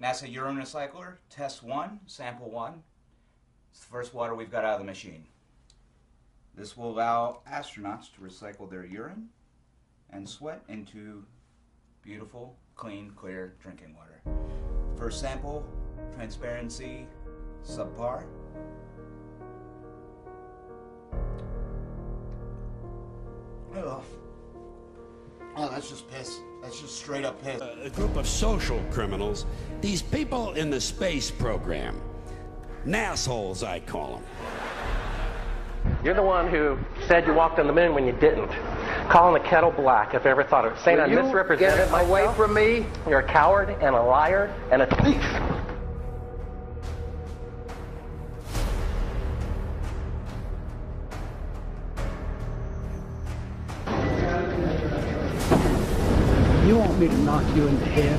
NASA urine recycler, test 1, sample 1. It's the first water we've got out of the machine. This will allow astronauts to recycle their urine and sweat into beautiful, clean, clear drinking water. First sample, transparency, subpar. Ugh. Oh, that's just piss. That's just straight up piss. A group of social criminals, these people in the space program. Nassholes, I call them. You're the one who said you walked on the moon when you didn't. Calling the kettle black, if I ever thought of it. Saying I misrepresented myself. Away from me. You're a coward and a liar and a thief. You want me to knock you in the head?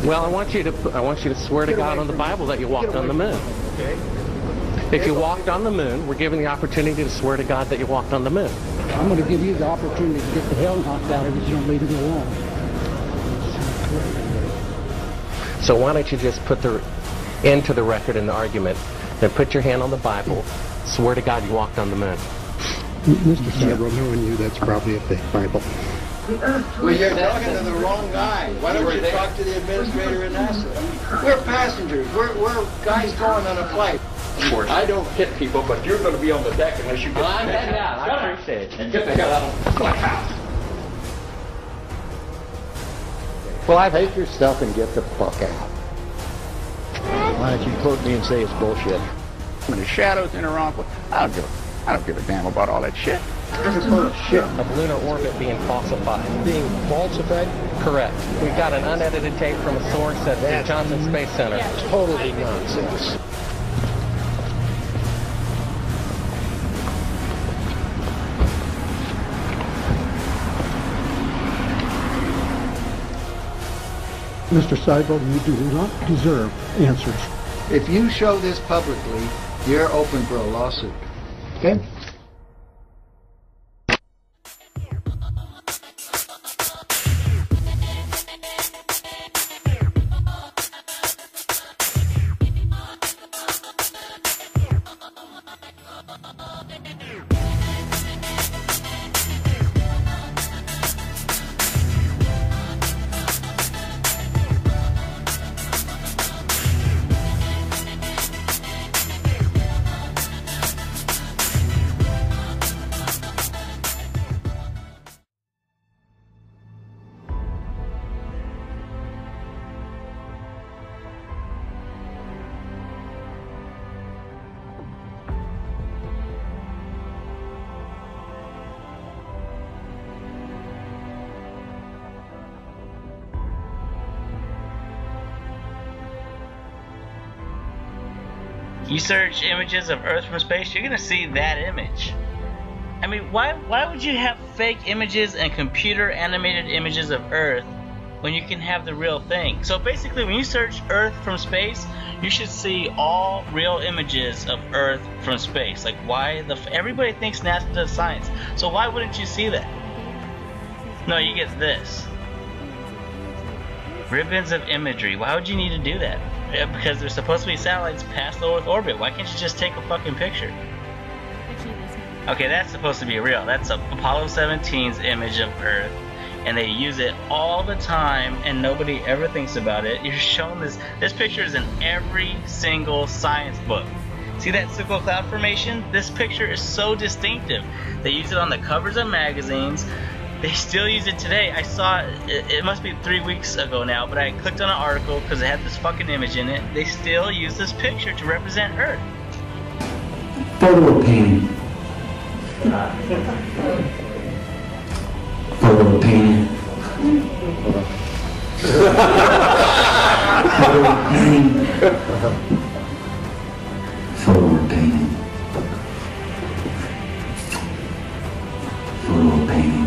Well, I want you to swear to God on the Bible that you walked on the moon. Okay. If you walked on the moon, we're given the opportunity to swear to God that you walked on the moon. I'm going to give you the opportunity to get the hell knocked out of you if you don't leave me alone. So why don't you just put the end to the record in the argument, then put your hand on the Bible, swear to God you walked on the moon. Mr. Several, knowing you, that's probably a fake Bible. Well, you're talking to the wrong guy. Why don't you talk to the administrator in NASA? We're passengers. We're guys going on a flight. Of course. I don't hit people, but you're going to be on the deck unless you get I'm heading out. I appreciate it. And get the hell out of my house. Well, I Take your stuff and get the fuck out. Why don't you quote me and say it's bullshit? When the shadows in the wrong place, I don't give a damn about all that shit. Shit. Of lunar orbit being falsified. Being falsified? Correct. We've got an unedited tape from a source at the Johnson Space Center. Totally nonsense. Mr. Seibel, you do not deserve answers. If you show this publicly, you're open for a lawsuit. Okay? You search images of Earth from space, you're gonna see that image. I mean, why would you have fake images and computer animated images of Earth when you can have the real thing? So basically, when you search Earth from space, you should see all real images of Earth from space. Like, why everybody thinks NASA does science, so why wouldn't you see that? No, you get this. Ribbons of imagery. Why would you need to do that? Because there's supposed to be satellites past low Earth orbit. Why can't you just take a fucking picture? Okay, that's supposed to be real. That's Apollo 17's image of Earth, and they use it all the time, and nobody ever thinks about it. You're shown this. This picture is in every single science book. See that circle cloud formation? This picture is so distinctive. They use it on the covers of magazines. They still use it today. I saw it must be 3 weeks ago now, but I clicked on an article because it had this fucking image in it. They still use this picture to represent Earth. Photo painting. Photo painting. Photo painting. Photo painting. Photo painting.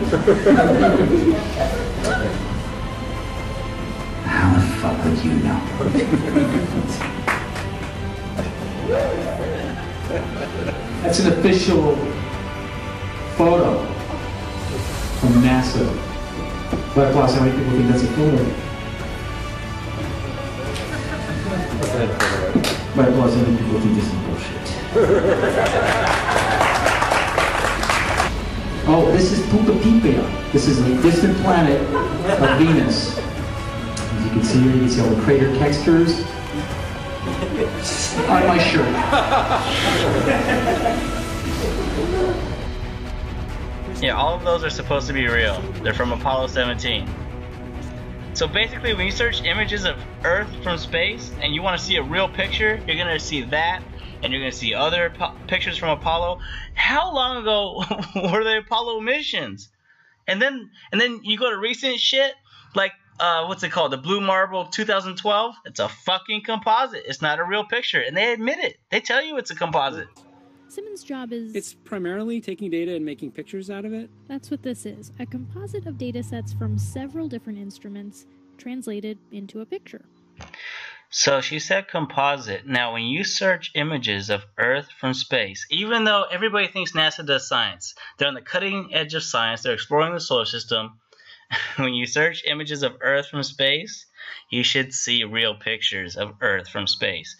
How the fuck would you know? That's an official photo from NASA. But plus, how many people think that's a photo? $25 and people think this is bullshit. Oh, this is Pupa Pipea. This is a distant planet of Venus. As you can see here, you can see all the crater textures on my shirt. Yeah, all of those are supposed to be real. They're from Apollo 17. So basically, when you search images of Earth from space and you want to see a real picture, you're going to see that, and you're going to see other pictures from Apollo. How long ago were the Apollo missions? And then you go to recent shit, like, what's it called? The Blue Marble 2012? It's a fucking composite. It's not a real picture. And they admit it. They tell you it's a composite. Simmons' job is... It's primarily taking data and making pictures out of it. That's what this is. A composite of data sets from several different instruments translated into a picture. So she said composite. Now, when you search images of Earth from space, even though everybody thinks NASA does science, they're on the cutting edge of science, they're exploring the solar system. When you search images of Earth from space, you should see real pictures of Earth from space.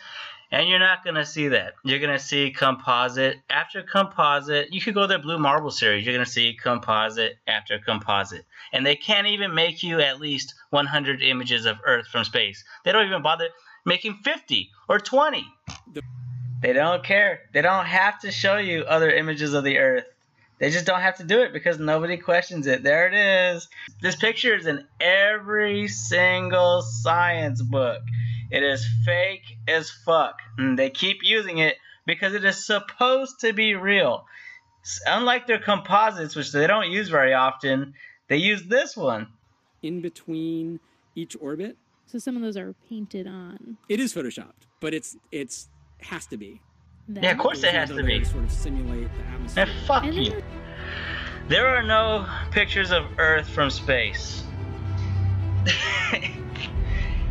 And you're not going to see that. You're going to see composite after composite. You could go to the Blue Marble series. You're going to see composite after composite. And they can't even make you at least 100 images of Earth from space. They don't even bother making 50 or 20. They don't care. They don't have to show you other images of the Earth. They just don't have to do it because nobody questions it. There it is. This picture is in every single science book. It is fake as fuck. And they keep using it because it is supposed to be real. Unlike their composites, which they don't use very often, they use this one. In between each orbit. So some of those are painted on. It is photoshopped, but it's has to be. That. Yeah, of course it has to be. Sort of simulate the atmosphere. Man, fuck you. There are no pictures of Earth from space.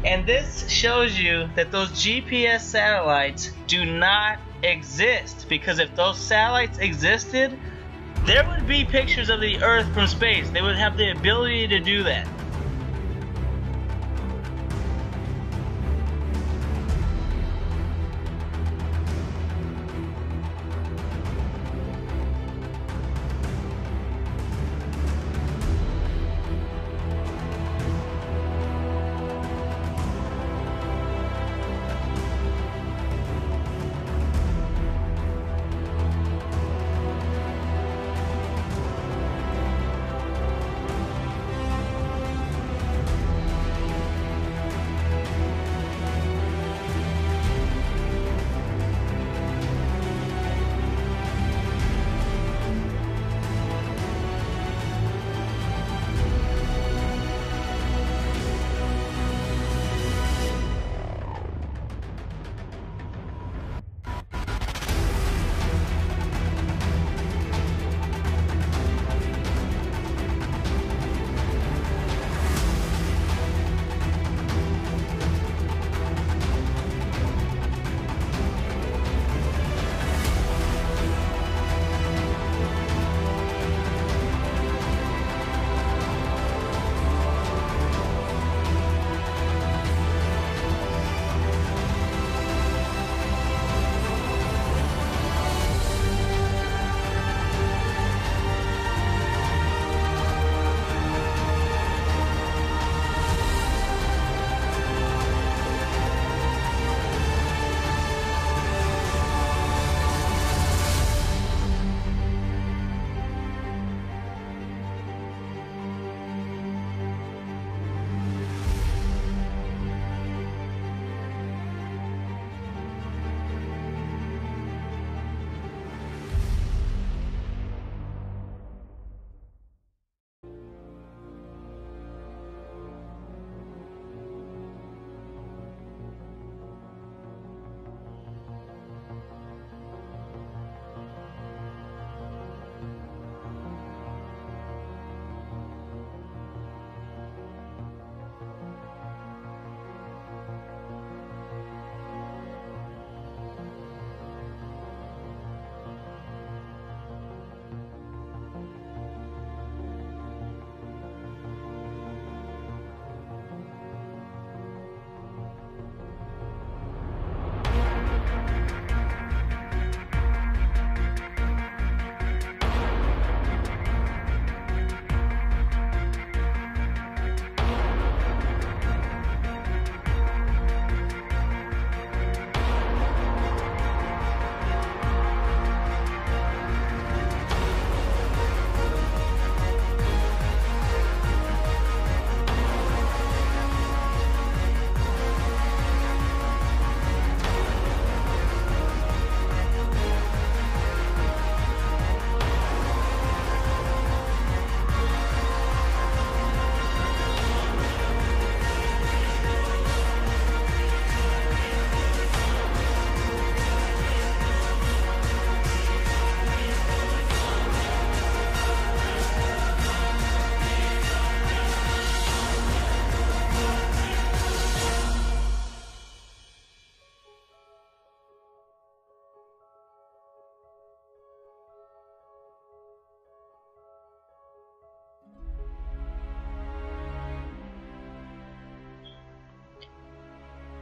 And this shows you that those GPS satellites do not exist. Because if those satellites existed, there would be pictures of the Earth from space. They would have the ability to do that.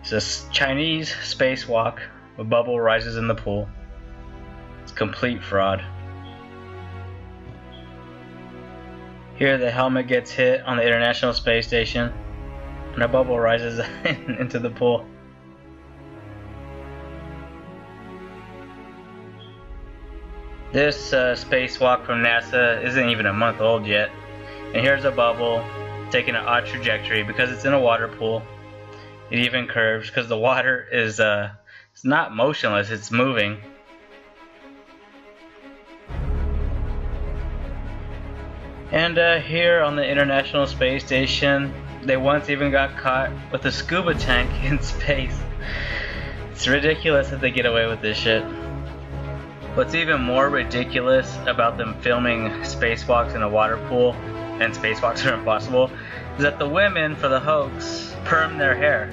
It's a Chinese spacewalk. A bubble rises in the pool. It's complete fraud. Here the helmet gets hit on the International Space Station and a bubble rises into the pool. This spacewalk from NASA isn't even a month old yet. And here's a bubble taking an odd trajectory because it's in a water pool. It even curves because the water is it's not motionless, it's moving. And here on the International Space Station, they once even got caught with a scuba tank in space. It's ridiculous that they get away with this shit. What's even more ridiculous about them filming spacewalks in a water pool, and spacewalks are impossible, is that the women for the hoax perm their hair.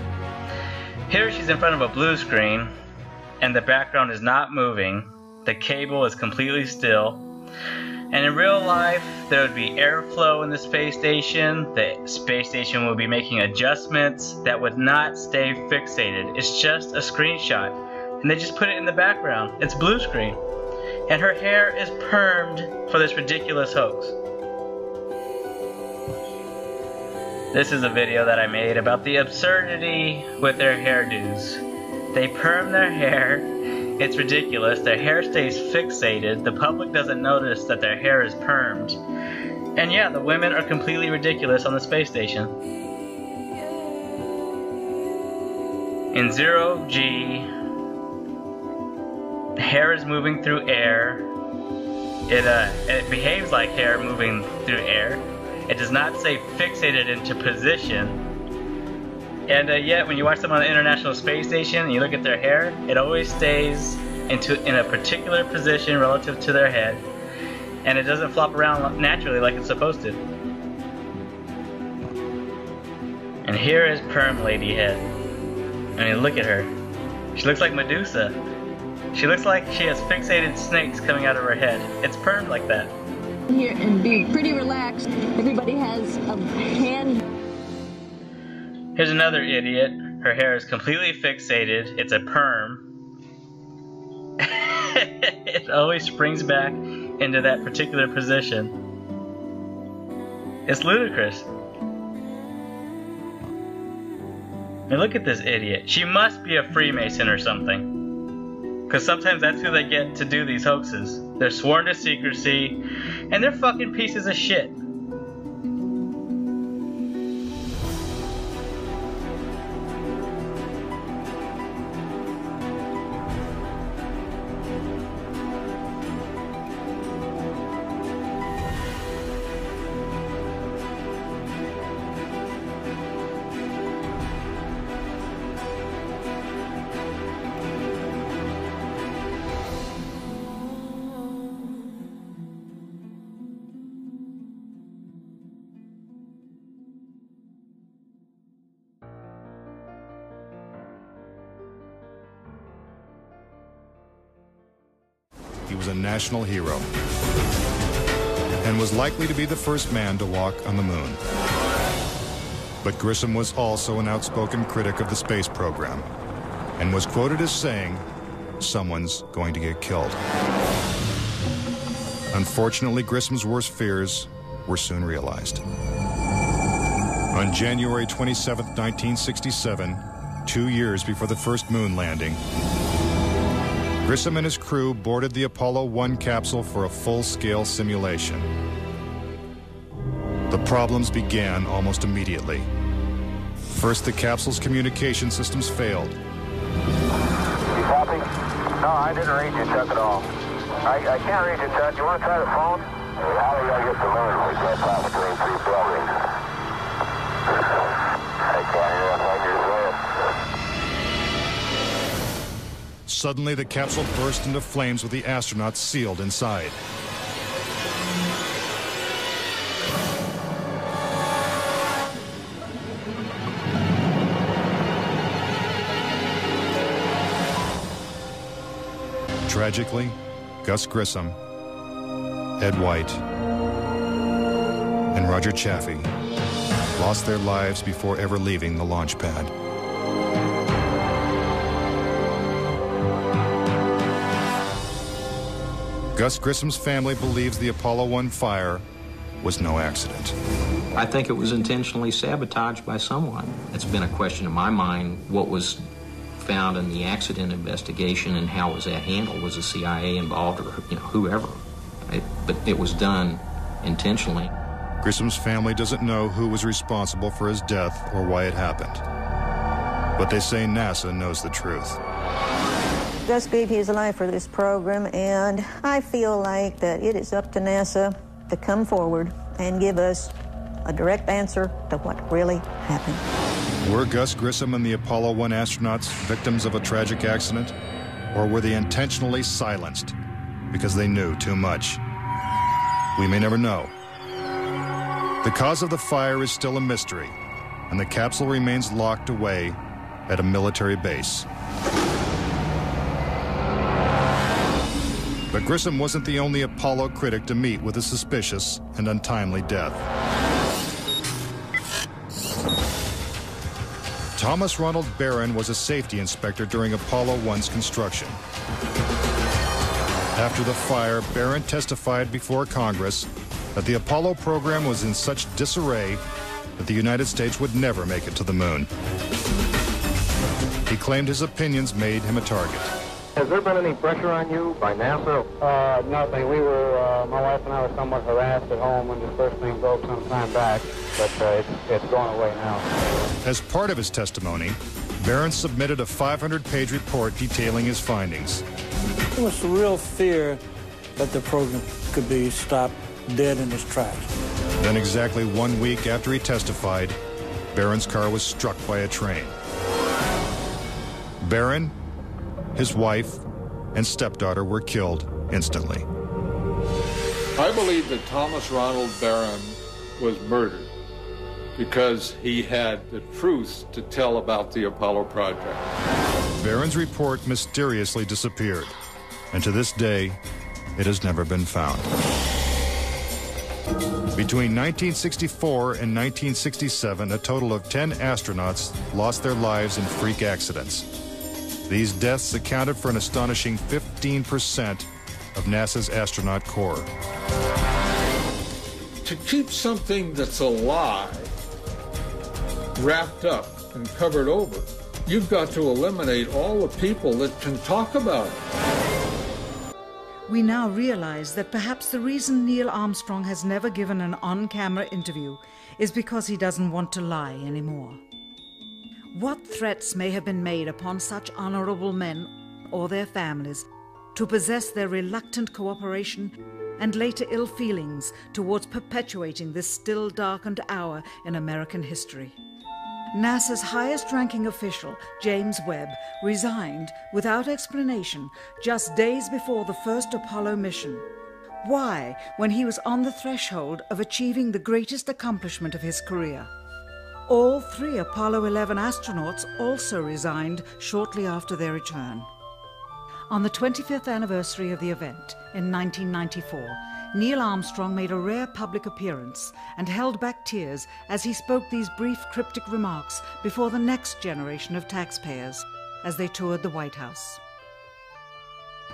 Here she's in front of a blue screen, and the background is not moving, the cable is completely still, and in real life there would be airflow in the space station would be making adjustments that would not stay fixated. It's just a screenshot, and they just put it in the background. It's blue screen. And her hair is permed for this ridiculous hoax. This is a video that I made about the absurdity with their hairdos. They perm their hair. It's ridiculous. Their hair stays fixated. The public doesn't notice that their hair is permed. And yeah, the women are completely ridiculous on the space station. In 0G, hair is moving through air. It behaves like hair moving through air. It does not stay fixated into position. And yet, when you watch them on the International Space Station and you look at their hair, it always stays in a particular position relative to their head, and it doesn't flop around naturally like it's supposed to. And here is Perm Lady Head. I mean, look at her. She looks like Medusa. She looks like she has fixated snakes coming out of her head. It's permed like that. Here and be pretty relaxed. Everybody has a hand. Here's another idiot. Her hair is completely fixated. It's a perm. It always springs back into that particular position. It's ludicrous. And look at this idiot. She must be a Freemason or something. Because sometimes that's who they get to do these hoaxes. They're sworn to secrecy, and they're fucking pieces of shit. He was a national hero and was likely to be the first man to walk on the moon. But Grissom was also an outspoken critic of the space program and was quoted as saying, "Someone's going to get killed." Unfortunately, Grissom's worst fears were soon realized. On January 27, 1967, 2 years before the first moon landing, Grissom and his crew boarded the Apollo 1 capsule for a full-scale simulation. The problems began almost immediately. First, the capsule's communication systems failed. You copy? No, I didn't read your Chuck at all. I can't read your Chuck. You want to try the phone? How do you get the moon? We can't fly between 3 buildings. I can't hear a thing you're saying. Suddenly, the capsule burst into flames with the astronauts sealed inside. Tragically, Gus Grissom, Ed White, and Roger Chaffee lost their lives before ever leaving the launch pad. Gus Grissom's family believes the Apollo 1 fire was no accident. I think it was intentionally sabotaged by someone. It's been a question in my mind, what was found in the accident investigation and how was that handled? Was the CIA involved, or whoever? But it was done intentionally. Grissom's family doesn't know who was responsible for his death or why it happened. But they say NASA knows the truth. Gus gave his life for this program, and I feel like that it is up to NASA to come forward and give us a direct answer to what really happened. Were Gus Grissom and the Apollo 1 astronauts victims of a tragic accident? Or were they intentionally silenced because they knew too much? We may never know. The cause of the fire is still a mystery, and the capsule remains locked away at a military base. But Grissom wasn't the only Apollo critic to meet with a suspicious and untimely death. Thomas Ronald Barron was a safety inspector during Apollo 1's construction. After the fire, Barron testified before Congress that the Apollo program was in such disarray that the United States would never make it to the moon. He claimed his opinions made him a target. Has there been any pressure on you by NASA? Nothing. We were, my wife and I were somewhat harassed at home when this first thing broke some time back, but it's gone away now. As part of his testimony, Barron submitted a 500-page report detailing his findings. There was a real fear that the program could be stopped dead in its tracks. Then exactly 1 week after he testified, Barron's car was struck by a train. Barron, his wife, and stepdaughter were killed instantly. I believe that Thomas Ronald Barron was murdered because he had the truth to tell about the Apollo project. Barron's report mysteriously disappeared, and to this day, it has never been found. Between 1964 and 1967, a total of 10 astronauts lost their lives in freak accidents. These deaths accounted for an astonishing 15% of NASA's astronaut corps. To keep something that's alive wrapped up and covered over, you've got to eliminate all the people that can talk about it. We now realize that perhaps the reason Neil Armstrong has never given an on-camera interview is because he doesn't want to lie anymore. What threats may have been made upon such honorable men or their families to possess their reluctant cooperation and later ill feelings towards perpetuating this still darkened hour in American history? NASA's highest-ranking official, James Webb, resigned without explanation just days before the first Apollo mission. Why, when he was on the threshold of achieving the greatest accomplishment of his career? All 3 Apollo 11 astronauts also resigned shortly after their return. On the 25th anniversary of the event in 1994, Neil Armstrong made a rare public appearance and held back tears as he spoke these brief cryptic remarks before the next generation of taxpayers as they toured the White House.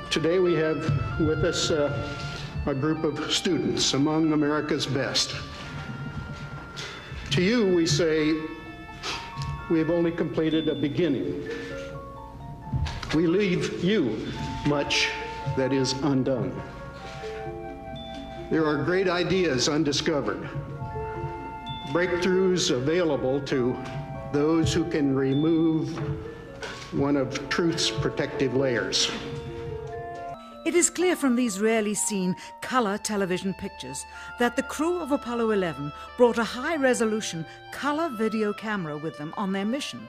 Today we have with us a group of students among America's best. To you, we say, we have only completed a beginning. We leave you much that is undone. There are great ideas undiscovered, breakthroughs available to those who can remove one of truth's protective layers. It is clear from these rarely seen color television pictures that the crew of Apollo 11 brought a high-resolution color video camera with them on their mission.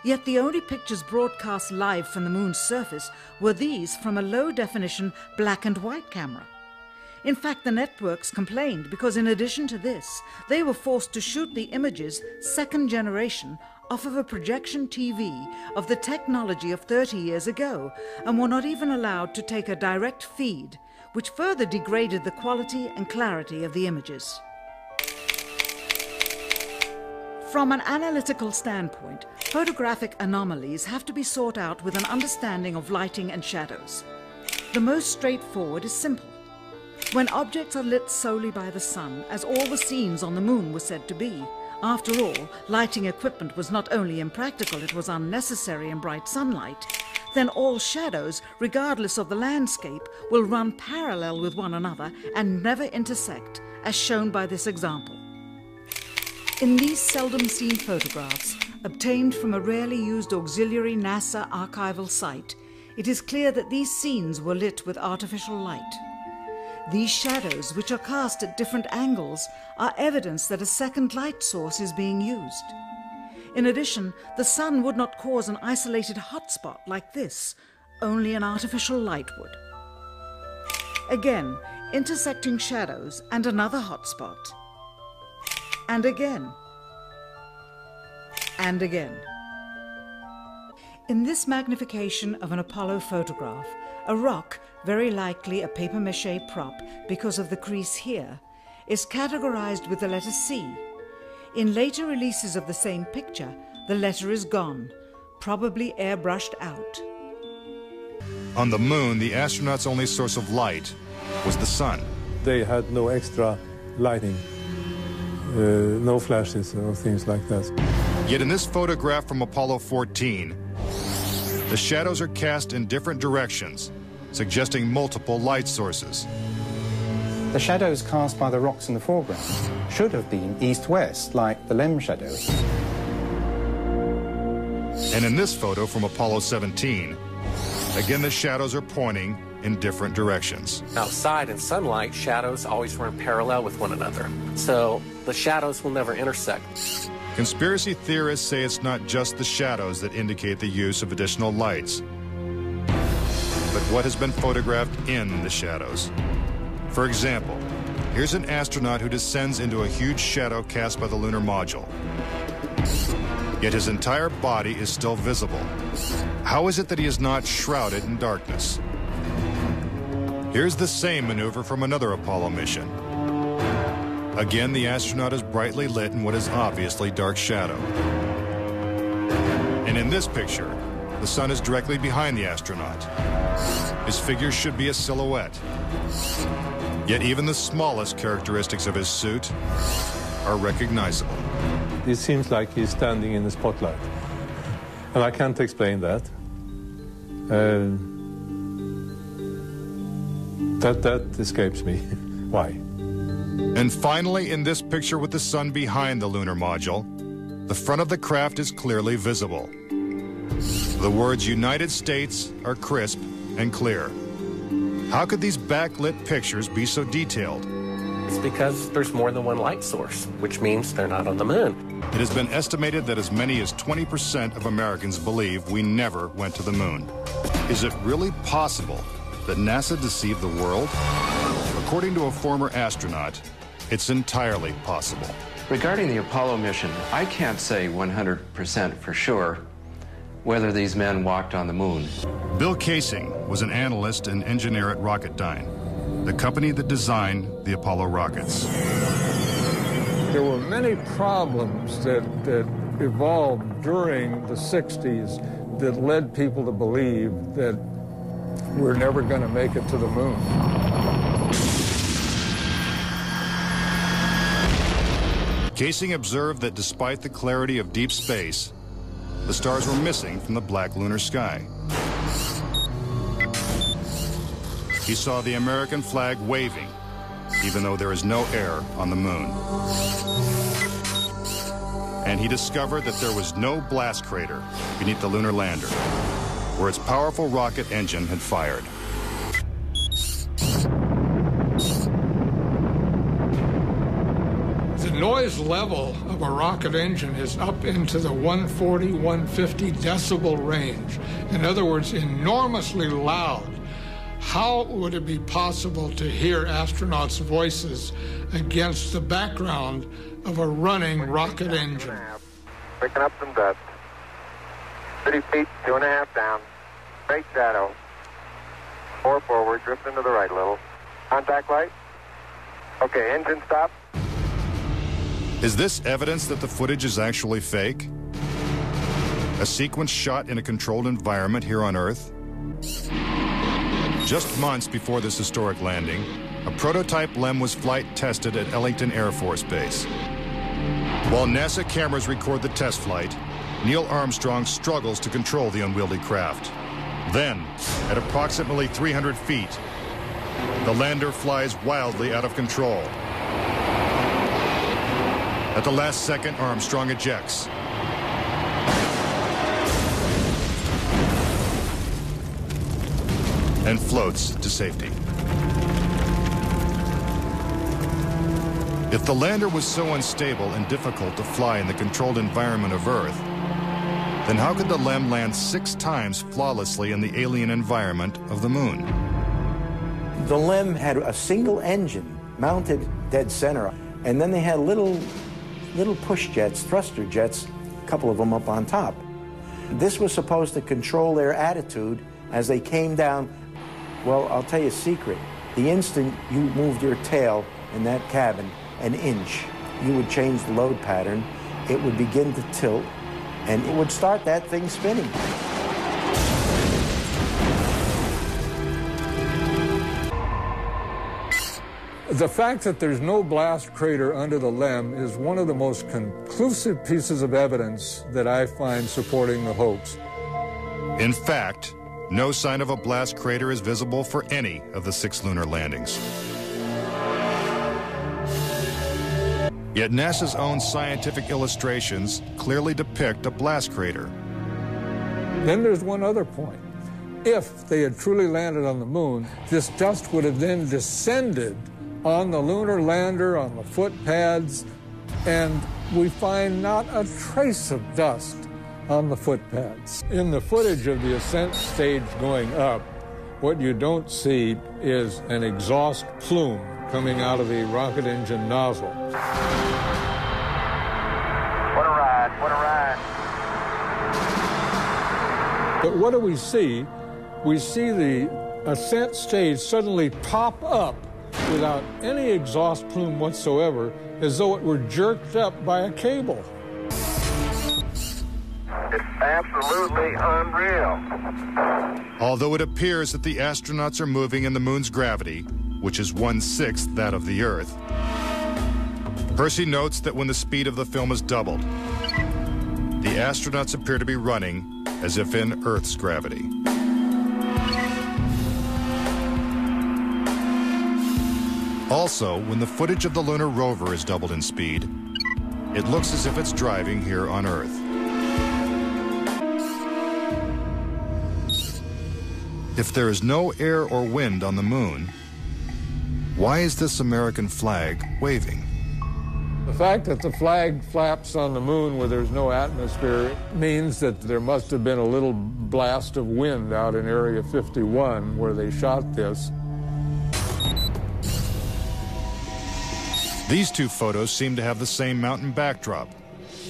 Yet the only pictures broadcast live from the moon's surface were these from a low-definition black and white camera. In fact, the networks complained because in addition to this, they were forced to shoot the images, second generation, off of a projection TV of the technology of 30 years ago, and were not even allowed to take a direct feed, which further degraded the quality and clarity of the images. From an analytical standpoint, photographic anomalies have to be sought out with an understanding of lighting and shadows. The most straightforward is simple. When objects are lit solely by the sun, as all the scenes on the moon were said to be, after all, lighting equipment was not only impractical, it was unnecessary in bright sunlight, then all shadows, regardless of the landscape, will run parallel with one another and never intersect, as shown by this example. In these seldom seen photographs, obtained from a rarely used auxiliary NASA archival site, it is clear that these scenes were lit with artificial light. These shadows, which are cast at different angles, are evidence that a second light source is being used. In addition, the sun would not cause an isolated hotspot like this, only an artificial light would. Again, intersecting shadows and another hotspot. And again. And again. In this magnification of an Apollo photograph, a rock, very likely a papier-mâché prop because of the crease here, is categorized with the letter C. In later releases of the same picture, the letter is gone, probably airbrushed out. On the moon, the astronauts' only source of light was the sun. They had no extra lighting, no flashes or things like that. Yet in this photograph from Apollo 14, the shadows are cast in different directions, suggesting multiple light sources. The shadows cast by the rocks in the foreground should have been east-west, like the LEM shadow. And in this photo from Apollo 17, again the shadows are pointing in different directions. Outside in sunlight, shadows always run parallel with one another, so the shadows will never intersect. Conspiracy theorists say it's not just the shadows that indicate the use of additional lights, but what has been photographed in the shadows. For example, here's an astronaut who descends into a huge shadow cast by the lunar module. Yet his entire body is still visible. How is it that he is not shrouded in darkness? Here's the same maneuver from another Apollo mission. Again, the astronaut is brightly lit in what is obviously dark shadow. And in this picture, the sun is directly behind the astronaut. His figure should be a silhouette. Yet even the smallest characteristics of his suit are recognizable. It seems like he's standing in the spotlight. And I can't explain that. That escapes me. Why? And finally, in this picture with the sun behind the lunar module, the front of the craft is clearly visible. The words United States are crisp and clear. How could these backlit pictures be so detailed? It's because there's more than one light source, which means they're not on the moon. It has been estimated that as many as 20% of Americans believe we never went to the moon. Is it really possible that NASA deceived the world? According to a former astronaut, it's entirely possible. Regarding the Apollo mission, I can't say 100% for sure whether these men walked on the moon. Bill Casing was an analyst and engineer at Rocketdyne, the company that designed the Apollo rockets. There were many problems that evolved during the 60s that led people to believe that we're never going to make it to the moon. Casing observed that despite the clarity of deep space, the stars were missing from the black lunar sky. He saw the American flag waving, even though there is no air on the moon. And he discovered that there was no blast crater beneath the lunar lander, where its powerful rocket engine had fired. The noise level of a rocket engine is up into the 140, 150 decibel range. In other words, enormously loud. How would it be possible to hear astronauts' voices against the background of a running rocket engine? Picking up some dust. 30 feet, 2.5 down. Straight shadow. 4 forward, drift into the right a little. Contact light. Okay, engine stop. Is this evidence that the footage is actually fake? A sequence shot in a controlled environment here on Earth? Just months before this historic landing, a prototype LEM was flight tested at Ellington Air Force Base. While NASA cameras record the test flight, Neil Armstrong struggles to control the unwieldy craft. Then, at approximately 300 feet, the lander flies wildly out of control. At the last second, Armstrong ejects. And floats to safety. If the lander was so unstable and difficult to fly in the controlled environment of Earth, then how could the LEM land 6 times flawlessly in the alien environment of the moon? The LEM had a single engine mounted dead center, and then they had little push jets, thruster jets, a couple of them up on top. This was supposed to control their attitude as they came down. Well, I'll tell you a secret. The instant you moved your tail in that cabin an inch, you would change the load pattern, it would begin to tilt, and it would start that thing spinning. The fact that there's no blast crater under the LEM is one of the most conclusive pieces of evidence that I find supporting the hoax. In fact, no sign of a blast crater is visible for any of the 6 lunar landings. Yet NASA's own scientific illustrations clearly depict a blast crater. Then there's one other point. If they had truly landed on the moon, this dust would have then descended on the lunar lander, on the foot pads, and we find not a trace of dust on the foot pads. In the footage of the ascent stage going up, what you don't see is an exhaust plume coming out of the rocket engine nozzle. What a ride, what a ride. But what do we see? We see the ascent stage suddenly pop up without any exhaust plume whatsoever, as though it were jerked up by a cable. It's absolutely unreal. Although it appears that the astronauts are moving in the moon's gravity, which is 1/6 that of the Earth, Percy notes that when the speed of the film is doubled, the astronauts appear to be running as if in Earth's gravity. Also, when the footage of the lunar rover is doubled in speed, it looks as if it's driving here on Earth. If there is no air or wind on the moon, why is this American flag waving? The fact that the flag flaps on the moon where there's no atmosphere means that there must have been a little blast of wind out in Area 51 where they shot this. These 2 photos seem to have the same mountain backdrop,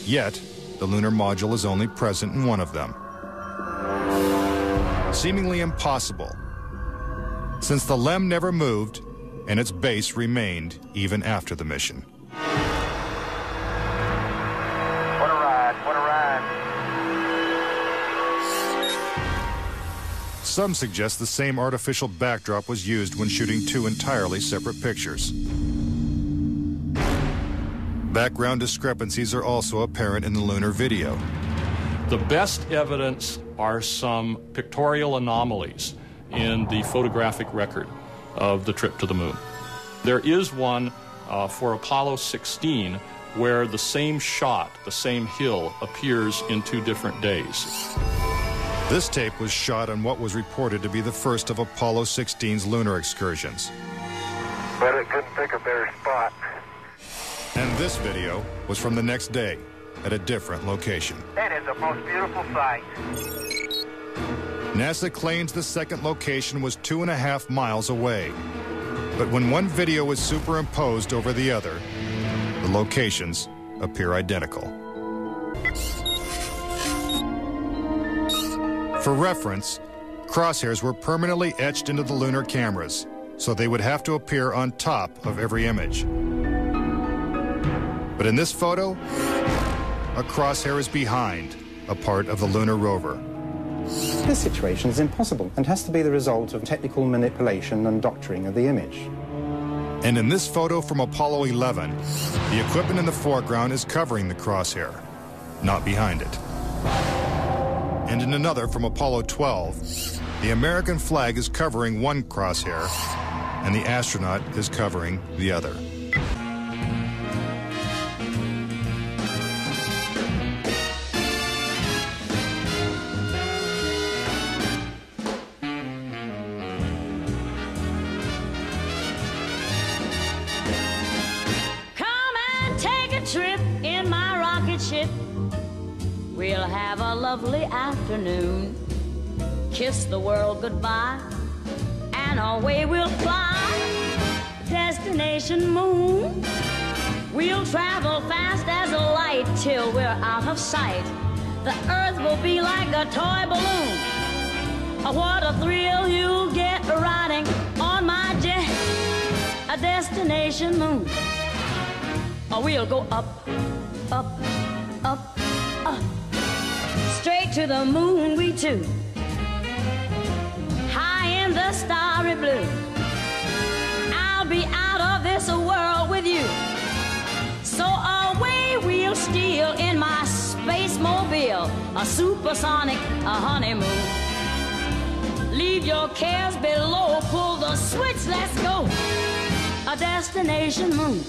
yet the lunar module is only present in one of them. Seemingly impossible, since the LEM never moved and its base remained even after the mission. What a ride, what a ride. Some suggest the same artificial backdrop was used when shooting 2 entirely separate pictures. Background discrepancies are also apparent in the lunar video. The best evidence are some pictorial anomalies in the photographic record of the trip to the moon. There is one for Apollo 16 where the same shot, the same hill, appears in 2 different days. This tape was shot on what was reported to be the first of Apollo 16's lunar excursions. But it couldn't pick a better spot. And this video was from the next day at a different location. That is the most beautiful sight. NASA claims the second location was 2.5 miles away. But when one video is superimposed over the other, the locations appear identical. For reference, crosshairs were permanently etched into the lunar cameras, so they would have to appear on top of every image. But in this photo, a crosshair is behind a part of the lunar rover. This situation is impossible and has to be the result of technical manipulation and doctoring of the image. And in this photo from Apollo 11, the equipment in the foreground is covering the crosshair, not behind it. And in another from Apollo 12, the American flag is covering one crosshair, and the astronaut is covering the other. Trip in my rocket ship. We'll have a lovely afternoon. Kiss the world goodbye, and away we'll fly. Destination moon. We'll travel fast as a light till we're out of sight. The earth will be like a toy balloon. What a thrill you'll get riding on my jet. A destination moon. We'll go up, up, up, up. Straight to the moon we two. High in the starry blue. I'll be out of this world with you. So away we'll steal in my space mobile. A supersonic, a honeymoon. Leave your cares below. Pull the switch, let's go. A destination moon.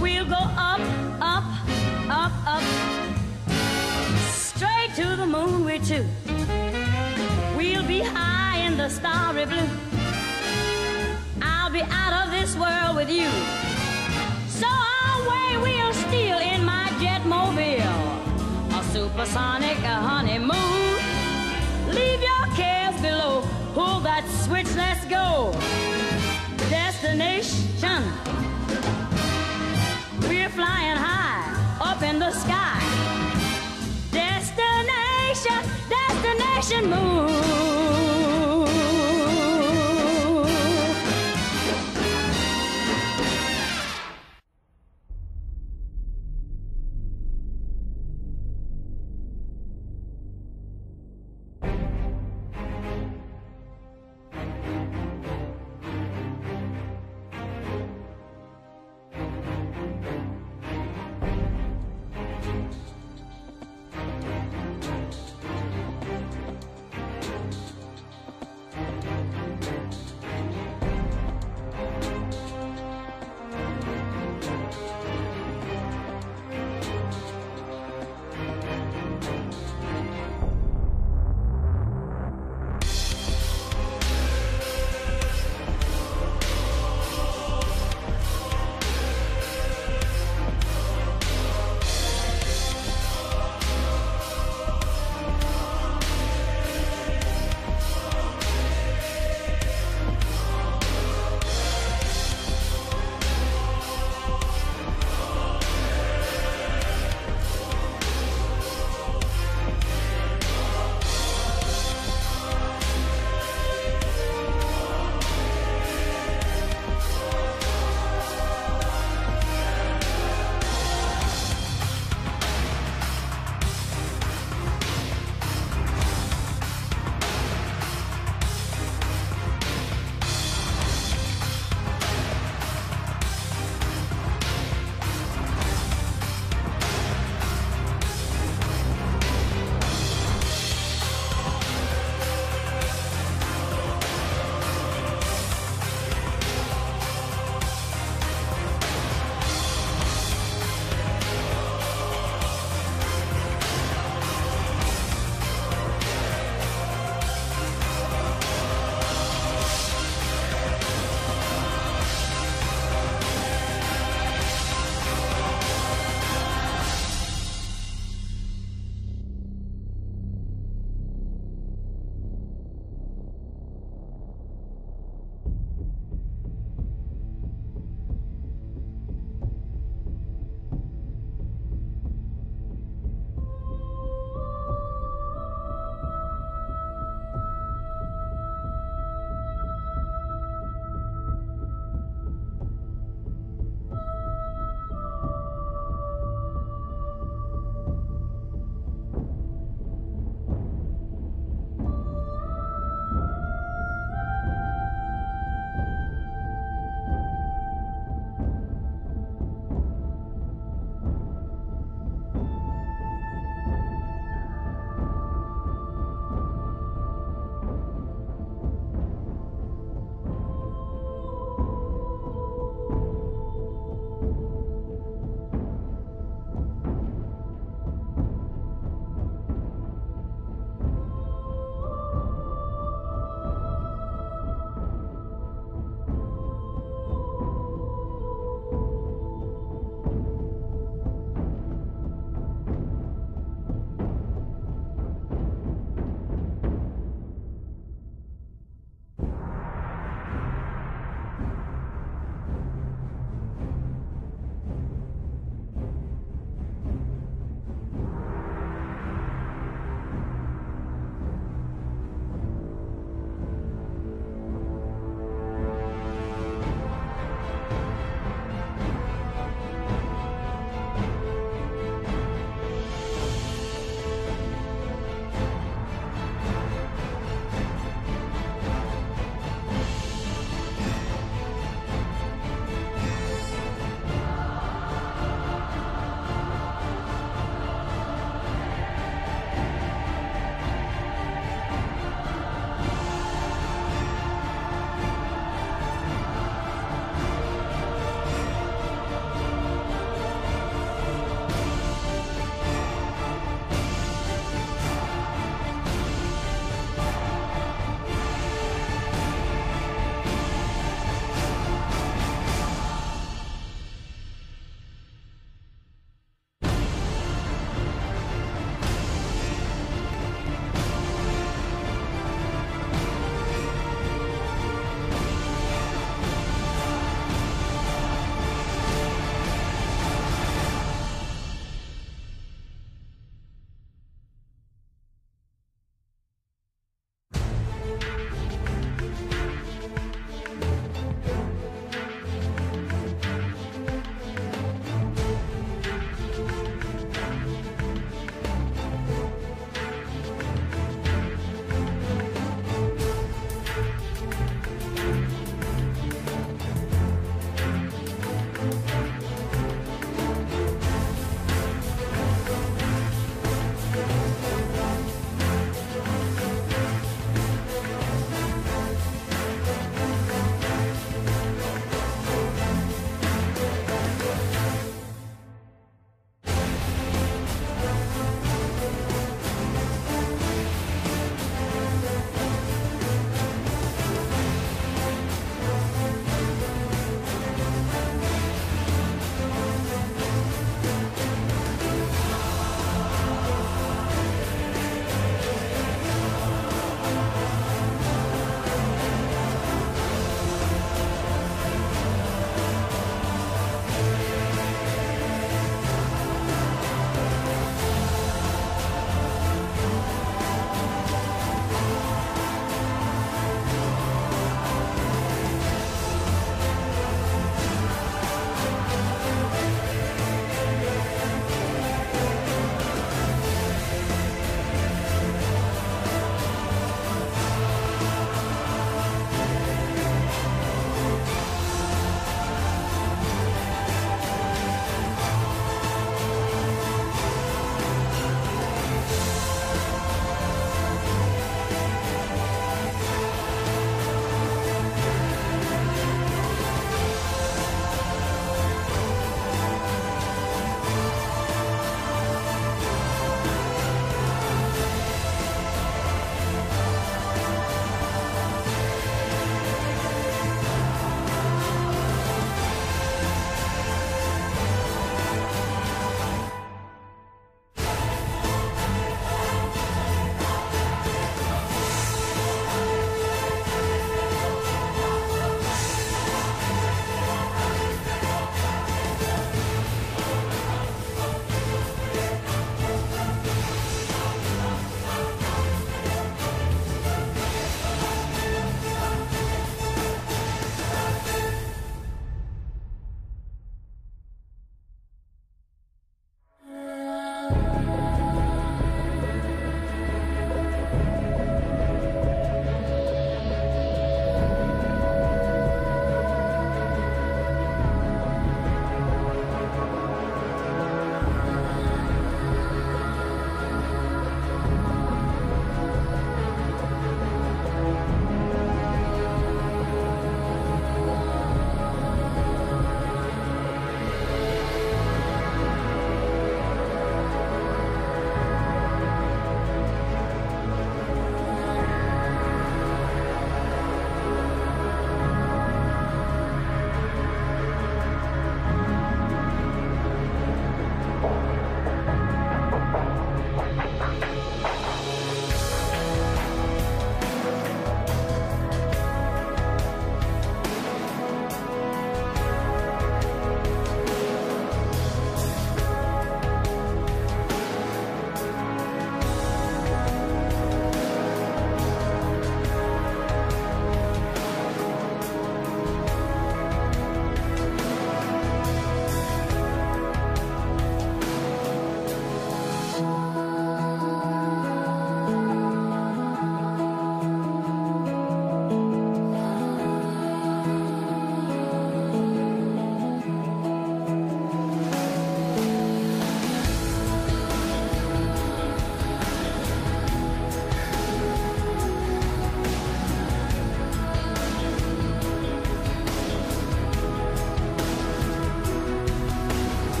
We'll go up, up, up, up. Straight to the moon we two. We'll be high in the starry blue. I'll be out of this world with you. So away we'll steal in my jet mobile. A supersonic, a honeymoon. Leave your cares below. Pull that switch, let's go. Destination. We're flying high up in the sky. Destination, destination moon.